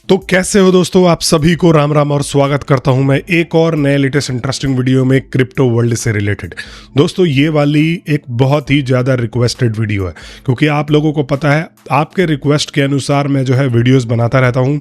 तो कैसे हो दोस्तों, आप सभी को राम राम और स्वागत करता हूं मैं एक और नए लेटेस्ट इंटरेस्टिंग वीडियो में क्रिप्टो वर्ल्ड से रिलेटेड। दोस्तों ये वाली एक बहुत ही ज़्यादा रिक्वेस्टेड वीडियो है, क्योंकि आप लोगों को पता है आपके रिक्वेस्ट के अनुसार मैं जो है वीडियोस बनाता रहता हूं।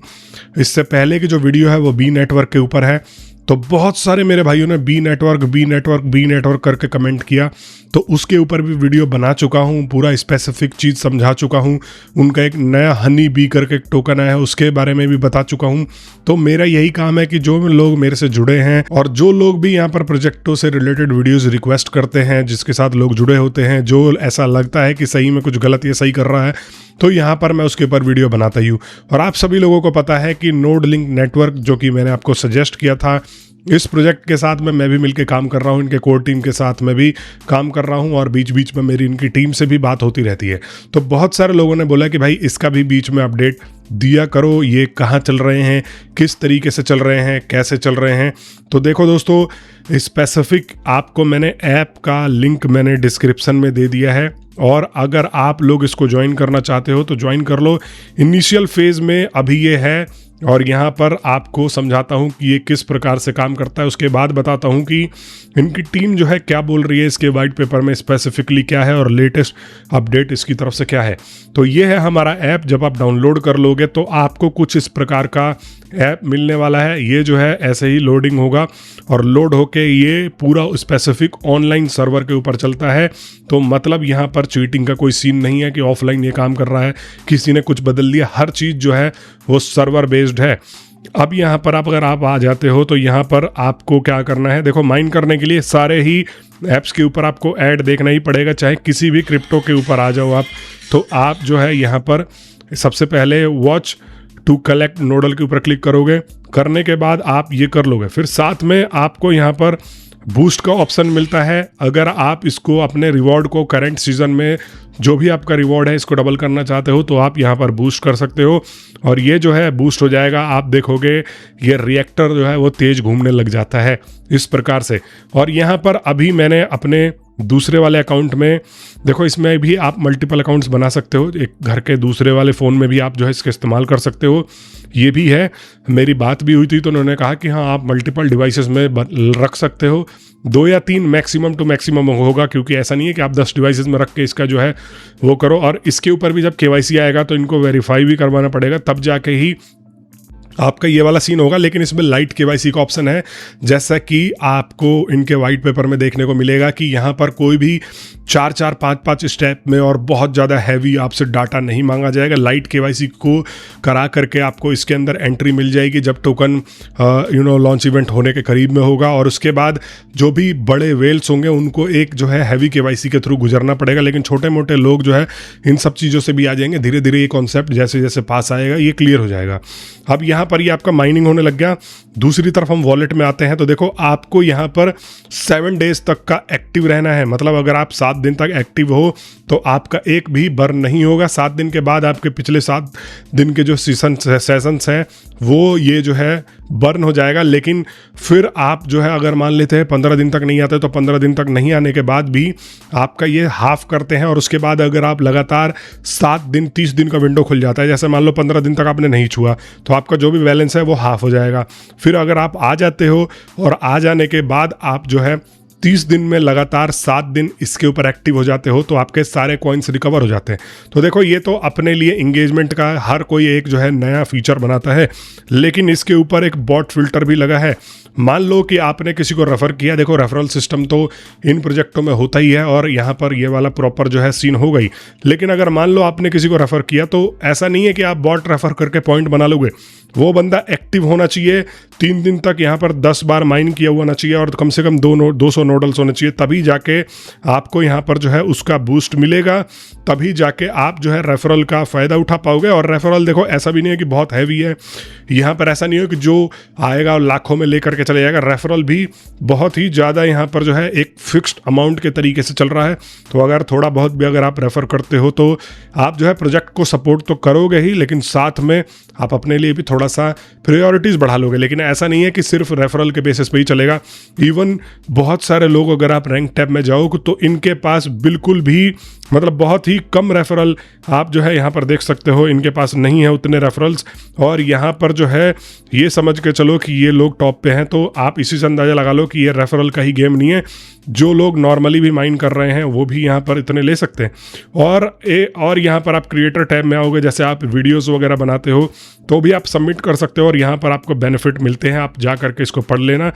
इससे पहले की जो वीडियो है वो बी नेटवर्क के ऊपर है, तो बहुत सारे मेरे भाइयों ने बी नेटवर्क करके कमेंट किया, तो उसके ऊपर भी वीडियो बना चुका हूँ, पूरा स्पेसिफिक चीज़ समझा चुका हूँ। उनका एक नया हनी बी करके एक टोकन आया है, उसके बारे में भी बता चुका हूँ। तो मेरा यही काम है कि जो लोग मेरे से जुड़े हैं और जो लोग भी यहाँ पर प्रोजेक्टों से रिलेटेड वीडियोस रिक्वेस्ट करते हैं, जिसके साथ लोग जुड़े होते हैं, जो ऐसा लगता है कि सही में कुछ गलत या सही कर रहा है, तो यहाँ पर मैं उसके ऊपर वीडियो बनाता ही हूँ। और आप सभी लोगों को पता है कि नोड लिंक नेटवर्क, जो कि मैंने आपको सजेस्ट किया था, इस प्रोजेक्ट के साथ में मैं भी मिलके काम कर रहा हूँ, इनके कोर टीम के साथ मैं भी काम कर रहा हूँ और बीच बीच में मेरी इनकी टीम से भी बात होती रहती है। तो बहुत सारे लोगों ने बोला कि भाई इसका भी बीच में अपडेट दिया करो, ये कहाँ चल रहे हैं, किस तरीके से चल रहे हैं, कैसे चल रहे हैं। तो देखो दोस्तों, स्पेसिफिक आपको मैंने ऐप का लिंक मैंने डिस्क्रिप्शन में दे दिया है, और अगर आप लोग इसको ज्वाइन करना चाहते हो तो ज्वाइन कर लो। इनिशियल फेज में अभी ये है, और यहाँ पर आपको समझाता हूँ कि ये किस प्रकार से काम करता है। उसके बाद बताता हूँ कि इनकी टीम जो है क्या बोल रही है, इसके वाइट पेपर में स्पेसिफिकली क्या है और लेटेस्ट अपडेट इसकी तरफ से क्या है। तो ये है हमारा ऐप। जब आप डाउनलोड कर लोगे तो आपको कुछ इस प्रकार का ऐप मिलने वाला है। ये जो है ऐसे ही लोडिंग होगा, और लोड होके ये पूरा स्पेसिफिक ऑनलाइन सर्वर के ऊपर चलता है। तो मतलब यहाँ पर चीटिंग का कोई सीन नहीं है कि ऑफलाइन ये काम कर रहा है, किसी ने कुछ बदल दिया। हर चीज़ जो है वो सर्वर बेस्ड है। अब यहाँ पर अगर आप आ जाते हो तो यहाँ पर आपको क्या करना है, देखो माइन करने के लिए सारे ही ऐप्स के ऊपर आपको ऐड देखना ही पड़ेगा, चाहे किसी भी क्रिप्टो के ऊपर आ जाओ आप। तो आप जो है यहाँ पर सबसे पहले वॉच टू कलेक्ट नोडल के ऊपर क्लिक करोगे। करने के बाद आप ये कर लोगे, फिर साथ में आपको यहाँ पर बूस्ट का ऑप्शन मिलता है। अगर आप इसको अपने रिवॉर्ड को करंट सीजन में जो भी आपका रिवॉर्ड है इसको डबल करना चाहते हो तो आप यहाँ पर बूस्ट कर सकते हो, और ये जो है बूस्ट हो जाएगा। आप देखोगे ये रिएक्टर जो है वो तेज घूमने लग जाता है इस प्रकार से। और यहाँ पर अभी मैंने अपने दूसरे वाले अकाउंट में, देखो इसमें भी आप मल्टीपल अकाउंट्स बना सकते हो, एक घर के दूसरे वाले फ़ोन में भी आप जो है इसका इस्तेमाल कर सकते हो। ये भी है, मेरी बात भी हुई थी तो उन्होंने कहा कि हाँ आप मल्टीपल डिवाइसेस में रख सकते हो, 2 या 3 मैक्सिमम टू मैक्सिमम होगा, क्योंकि ऐसा नहीं है कि आप 10 डिवाइसेस में रख के इसका जो है वो करो। और इसके ऊपर भी जब KYC आएगा तो इनको वेरीफाई भी करवाना पड़ेगा, तब जाके ही आपका ये वाला सीन होगा। लेकिन इसमें लाइट KYC का ऑप्शन है, जैसा कि आपको इनके वाइट पेपर में देखने को मिलेगा कि यहाँ पर कोई भी 4-4, 5-5 स्टेप में और बहुत ज़्यादा हैवी आपसे डाटा नहीं मांगा जाएगा। लाइट KYC को करा करके आपको इसके अंदर एंट्री मिल जाएगी जब टोकन लॉन्च इवेंट होने के करीब में होगा, और उसके बाद जो भी बड़े वेल्स होंगे उनको एक जो है हैवी KYC के थ्रू गुजरना पड़ेगा। लेकिन छोटे मोटे लोग जो है इन सब चीज़ों से भी आ जाएंगे। धीरे धीरे ये कॉन्सेप्ट जैसे जैसे पास आएगा ये क्लियर हो जाएगा। अब यहाँ पर ये आपका माइनिंग होने लग गया। दूसरी तरफ हम वॉलेट में आते हैं, तो देखो आपको यहाँ पर 7 डेज तक का एक्टिव रहना है। मतलब अगर आप 7 दिन तक एक्टिव हो तो आपका एक भी बर्न नहीं होगा। 7 दिन के बाद आपके पिछले 7 दिन के जो सेशंस हैं वो ये जो है बर्न हो जाएगा। लेकिन फिर आप जो है अगर मान लेते हैं 15 दिन तक नहीं आते, तो 15 दिन तक नहीं आने के बाद भी आपका ये हाफ करते हैं, और उसके बाद अगर आप लगातार 7 दिन 30 दिन का विंडो खुल जाता है। जैसे मान लो 15 दिन तक आपने नहीं छुआ तो आपका जो भी बैलेंस है वो हाफ हो जाएगा। फिर अगर आप आ जाते हो और आ जाने के बाद आप जो है 30 दिन में लगातार 7 दिन इसके ऊपर एक्टिव हो जाते हो तो आपके सारे कॉइन्स रिकवर हो जाते हैं। तो देखो ये तो अपने लिए इंगेजमेंट का हर कोई एक जो है नया फीचर बनाता है, लेकिन इसके ऊपर एक बॉट फिल्टर भी लगा है। मान लो कि आपने किसी को रेफर किया, देखो रेफरल सिस्टम तो इन प्रोजेक्टों में होता ही है, और यहाँ पर ये वाला प्रॉपर जो है सीन हो गई। लेकिन अगर मान लो आपने किसी को रेफर किया तो ऐसा नहीं है कि आप बॉट रेफर करके पॉइंट बना लोगे। वो बंदा एक्टिव होना चाहिए, 3 दिन तक यहाँ पर 10 बार माइन किया हुआ होना चाहिए, और कम से कम 200 नोडल्स होने चाहिए, तभी जाके आपको यहाँ पर जो है उसका बूस्ट मिलेगा। तभी जाके आप जो है रेफरल का फ़ायदा उठा पाओगे। और रेफरल देखो ऐसा भी नहीं है कि बहुत हैवी है, यहाँ पर ऐसा नहीं है कि जो आएगा और लाखों में लेकर के चले जाएगा। रेफरल भी बहुत ही ज़्यादा यहाँ पर जो है एक फिक्स्ड अमाउंट के तरीके से चल रहा है। तो अगर थोड़ा बहुत भी अगर आप रेफर करते हो तो आप जो है प्रोजेक्ट को सपोर्ट तो करोगे ही, लेकिन साथ में आप अपने लिए भी थोड़ा थोड़ा सा प्रायोरिटीज़ बढ़ा लोगे। लेकिन ऐसा नहीं है कि सिर्फ रेफरल के बेसिस पे ही चलेगा। इवन बहुत सारे लोग अगर आप रैंक टैब में जाओ तो इनके पास बिल्कुल भी मतलब बहुत ही कम रेफरल आप जो है यहाँ पर देख सकते हो, इनके पास नहीं है उतने रेफरल्स। और यहाँ पर जो है ये समझ के चलो कि ये लोग टॉप पे हैं, तो आप इसी से अंदाज़ा लगा लो कि ये रेफरल का ही गेम नहीं है। जो लोग नॉर्मली भी माइन कर रहे हैं वो भी यहाँ पर इतने ले सकते हैं। और यहाँ पर आप क्रिएटर टैब में आओगे, जैसे आप वीडियोस वगैरह बनाते हो तो भी आप सबमिट कर सकते हो और यहाँ पर आपको बेनिफिट मिलते हैं। आप जा करके इसको पढ़ लेना।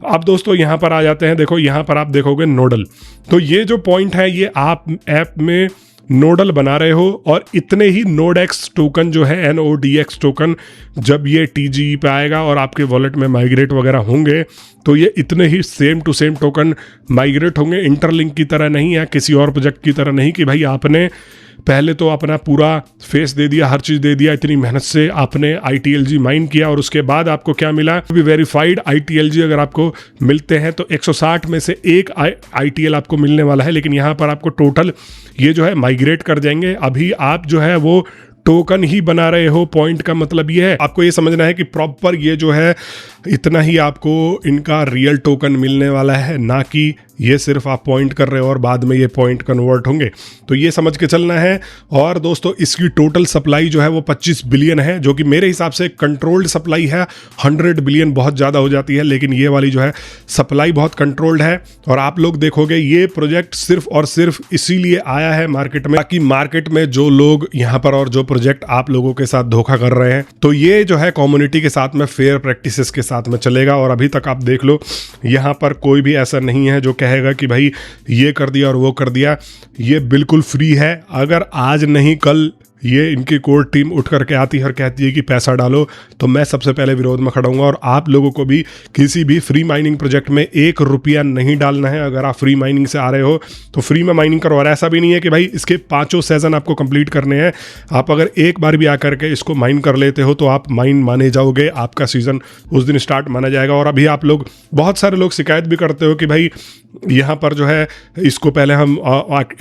अब दोस्तों यहाँ पर आ जाते हैं, देखो यहाँ पर आप देखोगे नोडल, तो ये जो पॉइंट है ये आप ऐप में नोडल बना रहे हो और इतने ही नोडेक्स टोकन जो है NODX टोकन जब ये TGE पे आएगा और आपके वॉलेट में माइग्रेट वगैरह होंगे तो ये इतने ही same to same token migrate होंगे। इंटरलिंक की तरह नहीं है, किसी और प्रोजेक्ट की तरह नहीं कि भाई आपने पहले तो अपना पूरा फेस दे दिया, हर चीज़ दे दिया, इतनी मेहनत से आपने ITLG माइन किया और उसके बाद आपको क्या मिला, भी वेरीफाइड ITLG अगर आपको मिलते हैं तो 160 में से एक ITL आपको मिलने वाला है। लेकिन यहाँ पर आपको टोटल ये जो है माइग्रेट कर जाएंगे। अभी आप जो है वो टोकन ही बना रहे हो। पॉइंट का मतलब ये है, आपको ये समझना है कि प्रॉपर ये जो है इतना ही आपको इनका रियल टोकन मिलने वाला है, ना कि ये सिर्फ आप पॉइंट कर रहे हो और बाद में ये पॉइंट कन्वर्ट होंगे। तो ये समझ के चलना है। और दोस्तों इसकी टोटल सप्लाई जो है वो 25 बिलियन है, जो कि मेरे हिसाब से कंट्रोल्ड सप्लाई है। 100 बिलियन बहुत ज़्यादा हो जाती है, लेकिन ये वाली जो है सप्लाई बहुत कंट्रोल्ड है। और आप लोग देखोगे ये प्रोजेक्ट सिर्फ और सिर्फ इसीलिए आया है मार्केट में, ताकि मार्केट में जो लोग यहाँ पर और जो प्रोजेक्ट आप लोगों के साथ धोखा कर रहे हैं तो ये जो है कम्युनिटी के साथ में फेयर प्रैक्टिसेस के साथ में चलेगा। और अभी तक आप देख लो यहाँ पर कोई भी ऐसा नहीं है जो कहेगा कि भाई ये कर दिया और वो कर दिया। ये बिल्कुल फ्री है। अगर आज नहीं कल ये इनकी कोर टीम उठ करके आती है और कहती है कि पैसा डालो, तो मैं सबसे पहले विरोध में खड़ा हूँगा। और आप लोगों को भी किसी भी फ्री माइनिंग प्रोजेक्ट में 1 रुपया नहीं डालना है। अगर आप फ्री माइनिंग से आ रहे हो तो फ्री में माइनिंग करो। और ऐसा भी नहीं है कि भाई इसके 5 सेशन आपको कंप्लीट करने हैं। आप अगर एक बार भी आकर के इसको माइन कर लेते हो तो आप माइन माने जाओगे, आपका सीजन उस दिन स्टार्ट माना जाएगा। और अभी आप लोग बहुत सारे लोग शिकायत भी करते हो कि भाई यहाँ पर जो है इसको पहले हम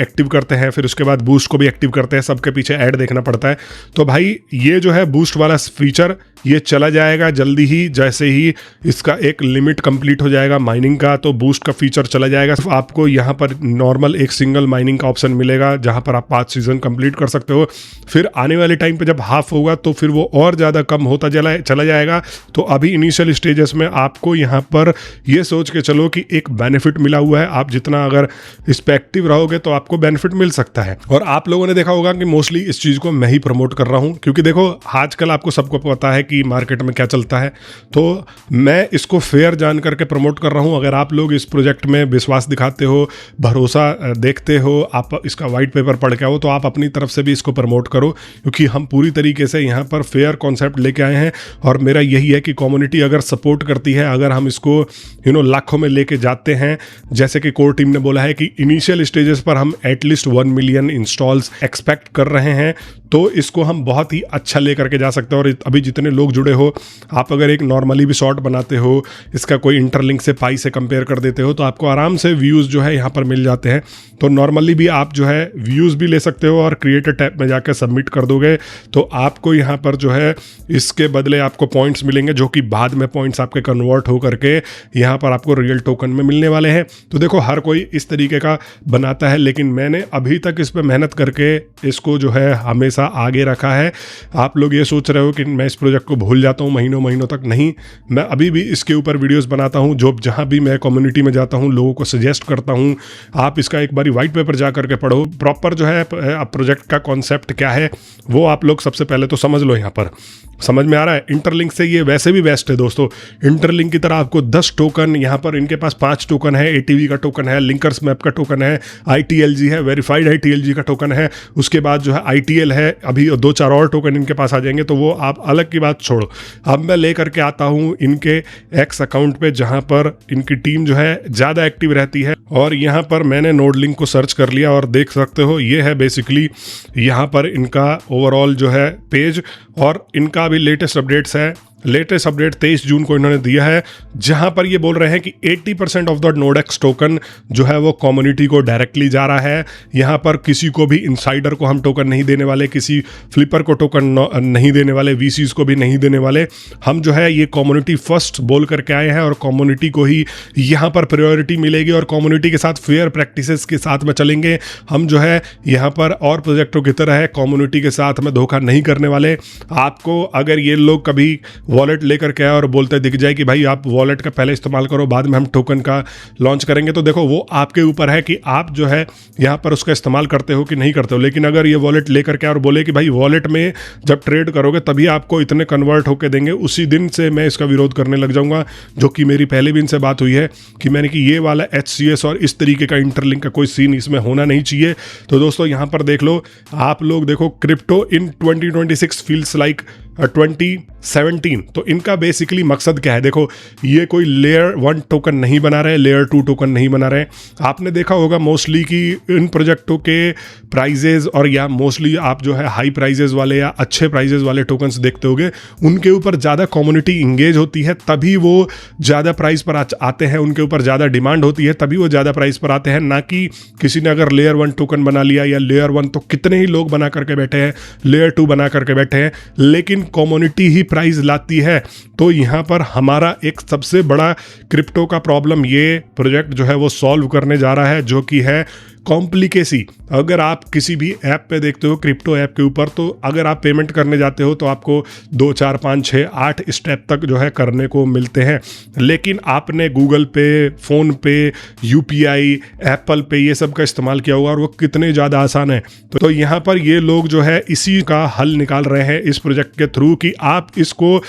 एक्टिव करते हैं, फिर उसके बाद बूस्ट को भी एक्टिव करते हैं, सबके पीछे ऐड देखना पड़ता है। तो भाई ये जो है बूस्ट वाला फीचर ये चला जाएगा जल्दी ही। जैसे ही इसका एक लिमिट कंप्लीट हो जाएगा माइनिंग का तो बूस्ट का फीचर चला जाएगा। आपको यहाँ पर नॉर्मल एक सिंगल माइनिंग का ऑप्शन मिलेगा जहाँ पर आप 5 सीजन कंप्लीट कर सकते हो। फिर आने वाले टाइम पे जब हाफ होगा तो फिर वो और ज़्यादा कम होता चला जाएगा। तो अभी इनिशियल स्टेजेस में आपको यहाँ पर ये सोच के चलो कि एक बेनिफिट मिला हुआ है। आप जितना अगर इस पे एक्टिव रहोगे तो आपको बेनिफिट मिल सकता है। और आप लोगों ने देखा होगा कि मोस्टली इस चीज़ को मैं ही प्रमोट कर रहा हूँ, क्योंकि देखो आजकल आपको सबको पता है कि मार्केट में क्या चलता है। तो मैं इसको फेयर जान करके प्रमोट कर रहा हूँ। अगर आप लोग इस प्रोजेक्ट में विश्वास दिखाते हो, भरोसा देखते हो, आप इसका वाइट पेपर पढ़ के आओ, तो आप अपनी तरफ से भी इसको प्रमोट करो, क्योंकि हम पूरी तरीके से यहाँ पर फेयर कॉन्सेप्ट लेके आए हैं। और मेरा यही है कि कम्युनिटी अगर सपोर्ट करती है, अगर हम इसको लाखों में लेके जाते हैं, जैसे कि कोर टीम ने बोला है कि इनिशियल स्टेजेस पर हम एटलीस्ट 1 मिलियन इंस्टॉल्स एक्सपेक्ट कर रहे हैं, तो इसको हम बहुत ही अच्छा लेकर के जा सकते हैं। और अभी जितने लोग जुड़े हो, आप अगर एक नॉर्मली भी शॉर्ट बनाते हो, इसका कोई इंटरलिंक से पाई से कंपेयर कर देते हो, तो आपको आराम से व्यूज़ जो है यहाँ पर मिल जाते हैं। तो नॉर्मली भी आप जो है व्यूज़ भी ले सकते हो और क्रिएटर टैब में जाकर सबमिट कर दोगे तो आपको यहाँ पर जो है इसके बदले आपको पॉइंट्स मिलेंगे, जो कि बाद में पॉइंट्स आपके कन्वर्ट हो करके यहाँ पर आपको रियल टोकन में मिलने वाले हैं। तो देखो हर कोई इस तरीके का बनाता है, लेकिन मैंने अभी तक इस पर मेहनत करके इसको जो है हमेशा आगे रखा है। आप लोग ये सोच रहे हो कि मैं इस प्रोजेक्ट को भूल जाता हूँ महीनों तक, नहीं, मैं अभी भी इसके ऊपर वीडियोस बनाता हूँ। जो जहाँ भी मैं कम्युनिटी में जाता हूँ लोगों को सजेस्ट करता हूँ, आप इसका एक बारी वाइट पेपर जा करके पढ़ो। प्रॉपर जो है प्रोजेक्ट का कॉन्सेप्ट क्या है वो आप लोग सबसे पहले तो समझ लो। यहाँ पर समझ में आ रहा है? इंटरलिंक से ये वैसे भी बेस्ट है दोस्तों। इंटरलिंक की तरह आपको 10 टोकन, यहाँ पर इनके पास 5 टोकन है, ATV का टोकन है, लिंकर्स मैप का टोकन है, ITLG है, वेरीफाइड ITLG का टोकन है, उसके बाद जो है ITL है, अभी 2-4 और टोकन इनके पास आ जाएंगे, तो वो आप अलग की बात छोड़ो। अब मैं लेकर के आता हूँ इनके X अकाउंट पे, जहाँ पर इनकी टीम जो है ज़्यादा एक्टिव रहती है। और यहाँ पर मैंने नोड लिंक को सर्च कर लिया और देख सकते हो ये है बेसिकली यहाँ पर इनका ओवरऑल जो है पेज, और इनका भी लेटेस्ट अपडेट्स है। लेटेस्ट अपडेट 23 जून को इन्होंने दिया है, जहां पर ये बोल रहे हैं कि 80% ऑफ द नोडेक्स टोकन जो है वो कम्युनिटी को डायरेक्टली जा रहा है। यहां पर किसी को भी इनसाइडर को हम टोकन नहीं देने वाले, किसी फ्लिपर को टोकन नहीं देने वाले, वीसीज को भी नहीं देने वाले। हम जो है ये कम्युनिटी फर्स्ट बोल करके आए हैं और कम्युनिटी को ही यहां पर प्रायोरिटी मिलेगी और कम्युनिटी के साथ फेयर प्रैक्टिसेस के साथ में चलेंगे। हम जो है यहां पर और प्रोजेक्टों की तरह है कम्युनिटी के साथ में धोखा नहीं करने वाले। आपको अगर ये लोग कभी वॉलेट लेकर के आए और बोलते दिख जाए कि भाई आप वॉलेट का पहले इस्तेमाल करो, बाद में हम टोकन का लॉन्च करेंगे, तो देखो वो आपके ऊपर है कि आप जो है यहाँ पर उसका इस्तेमाल करते हो कि नहीं करते हो। लेकिन अगर ये वॉलेट लेकर के और बोले कि भाई वॉलेट में जब ट्रेड करोगे तभी आपको इतने कन्वर्ट होकर देंगे, उसी दिन से मैं इसका विरोध करने लग जाऊंगा। जो कि मेरी पहले भी इनसे बात हुई है कि मैंने कि ये वाला HCS और इस तरीके का इंटरलिंक का कोई सीन इसमें होना नहीं चाहिए। तो दोस्तों यहाँ पर देख लो, आप लोग देखो, क्रिप्टो इन 2026 फील्स लाइक 2017। तो इनका बेसिकली मकसद क्या है? देखो, ये कोई लेयर 1 टोकन नहीं बना रहे, लेयर 2 टोकन नहीं बना रहे। आपने देखा होगा मोस्टली कि इन प्रोजेक्टों के प्राइजेज और या मोस्टली आप जो है हाई प्राइजेज वाले या अच्छे प्राइजेज वाले टोकन्स देखते होगे, उनके ऊपर ज़्यादा कम्युनिटी इंगेज होती है, तभी वो ज़्यादा प्राइस पर आते हैं। उनके ऊपर ज़्यादा डिमांड होती है, तभी वो ज़्यादा प्राइस पर आते हैं। ना कि किसी ने अगर लेयर 1 टोकन बना लिया या लेयर 1 तो कितने ही लोग बना करके बैठे हैं, लेयर 2 बना करके बैठे हैं, लेकिन कम्युनिटी ही प्राइस लाती है। तो यहाँ पर हमारा एक सबसे बड़ा क्रिप्टो का प्रॉब्लम ये प्रोजेक्ट जो है वो सॉल्व करने जा रहा है, जो कि है कॉम्प्लिकेसी। अगर आप किसी भी ऐप पे देखते हो क्रिप्टो ऐप के ऊपर, तो अगर आप पेमेंट करने जाते हो तो आपको 2, 4, 5, 6, 8 स्टेप तक जो है करने को मिलते हैं। लेकिन आपने गूगल पे, फ़ोन पे, UPI, एप्पल पे ये सब का इस्तेमाल किया होगा और वो कितने ज़्यादा आसान है। तो यहाँ पर ये लोग जो है इसी का हल निकाल रहे हैं इस प्रोजेक्ट के थ्रू कि आप इसको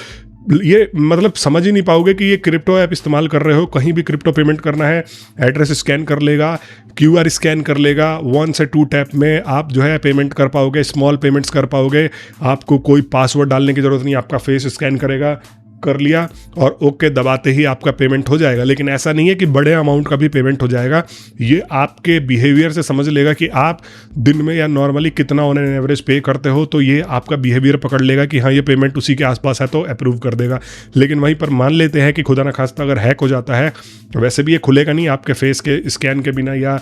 ये मतलब समझ ही नहीं पाओगे कि ये क्रिप्टो ऐप इस्तेमाल कर रहे हो। कहीं भी क्रिप्टो पेमेंट करना है, एड्रेस स्कैन कर लेगा, QR स्कैन कर लेगा, 1 से 2 टैप में आप जो है पेमेंट कर पाओगे, स्मॉल पेमेंट्स कर पाओगे। आपको कोई पासवर्ड डालने की ज़रूरत नहीं, आपका फेस स्कैन करेगा, कर लिया और ओके दबाते ही आपका पेमेंट हो जाएगा। लेकिन ऐसा नहीं है कि बड़े अमाउंट का भी पेमेंट हो जाएगा। ये आपके बिहेवियर से समझ लेगा कि आप दिन में या नॉर्मली कितना ऑन एन एवरेज पे करते हो, तो ये आपका बिहेवियर पकड़ लेगा कि हाँ ये पेमेंट उसी के आसपास है, तो अप्रूव कर देगा। लेकिन वहीं पर मान लेते हैं कि खुदा ना खास्ता अगर हैक हो जाता है, वैसे भी ये खुलेगा नहीं आपके फेस के स्कैन के बिना या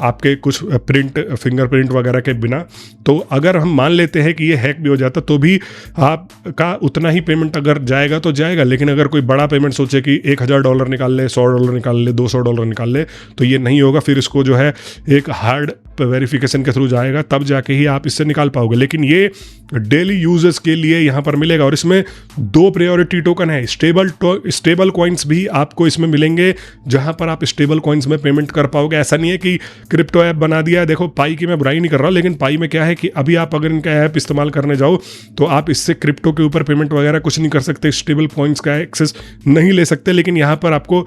आपके कुछ फिंगरप्रिंट वगैरह के बिना। तो अगर हम मान लेते हैं कि ये हैक भी हो जाता तो भी आपका उतना ही पेमेंट अगर जाएगा तो जाएगा। लेकिन अगर कोई बड़ा पेमेंट सोचे कि $1000 निकाल ले, $100 निकाल ले, $200 निकाल ले, तो ये नहीं होगा। फिर इसको जो है एक हार्ड वेरिफिकेशन के थ्रू जाएगा, तब जाके ही आप इससे निकाल पाओगे। लेकिन ये डेली यूजर्स के लिए यहाँ पर मिलेगा और इसमें 2 प्रायोरिटी टोकन है। स्टेबल कॉइन्स भी आपको इसमें मिलेंगे, जहाँ पर आप स्टेबल कॉइन्स में पेमेंट कर पाओगे। ऐसा नहीं है कि क्रिप्टो ऐप बना दिया है। देखो, पाई की मैं बुराई नहीं कर रहा, लेकिन पाई में क्या है कि अभी आप अगर इनका ऐप इस्तेमाल करने जाओ तो आप इससे क्रिप्टो के ऊपर पेमेंट वगैरह कुछ नहीं कर सकते, स्टेबल कॉइन्स का एक्सेस नहीं ले सकते। लेकिन यहाँ पर आपको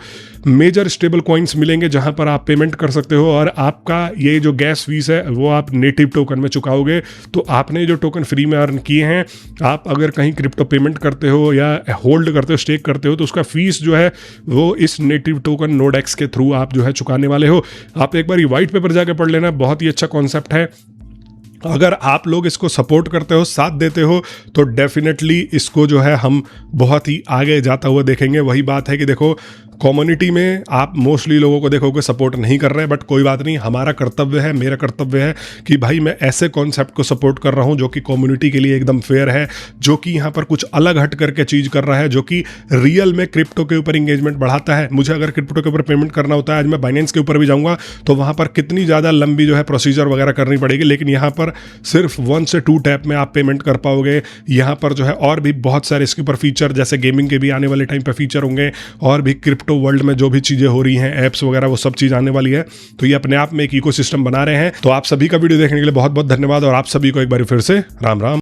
मेजर स्टेबल कॉइन्स मिलेंगे जहाँ पर आप पेमेंट कर सकते हो और आपका ये जो गैस फीस है वो आप नेटिव टोकन में चुकाओगे। तो आपने जो टोकन फ्री में अर्न किए हैं, आप अगर कहीं क्रिप्टो पेमेंट करते हो या होल्ड करते हो, स्टेक करते हो, तो उसका फीस जो है वो इस नेटिव टोकन नोडेक्स के थ्रू आप जो है चुकाने वाले हो। आप एक बार ये व्हाइट पेपर जाके पढ़ लेना, बहुत ही अच्छा कॉन्सेप्ट है। अगर आप लोग इसको सपोर्ट करते हो, साथ देते हो, तो डेफिनेटली इसको जो है हम बहुत ही आगे जाता हुआ देखेंगे। वही बात है कि देखो, कम्युनिटी में आप मोस्टली लोगों को देखोगे सपोर्ट नहीं कर रहे हैं, बट कोई बात नहीं, हमारा कर्तव्य है, मेरा कर्तव्य है कि भाई मैं ऐसे कॉन्सेप्ट को सपोर्ट कर रहा हूं जो कि कम्युनिटी के लिए एकदम फेयर है, जो कि यहाँ पर कुछ अलग हट करके चीज़ कर रहा है, जो कि रियल में क्रिप्टो के ऊपर इंगेजमेंट बढ़ाता है। मुझे अगर क्रिप्टो के ऊपर पेमेंट करना होता है, आज मैं बाइनेंस के ऊपर भी जाऊँगा तो वहाँ पर कितनी ज़्यादा लंबी जो है प्रोसीजर वगैरह करनी पड़ेगी। लेकिन यहाँ पर सिर्फ 1 से 2 टैप में आप पेमेंट कर पाओगे। यहाँ पर जो है और भी बहुत सारे इसके ऊपर फीचर, जैसे गेमिंग के भी आने वाले टाइम पर फीचर होंगे, और भी क्रिप्टो वर्ल्ड में जो भी चीज़ें हो रही हैं, ऐप्स वगैरह, वो सब चीज़ आने वाली है। तो ये अपने आप में एक इकोसिस्टम बना रहे हैं। तो आप सभी का वीडियो देखने के लिए बहुत बहुत धन्यवाद और आप सभी को एक बार फिर से राम राम।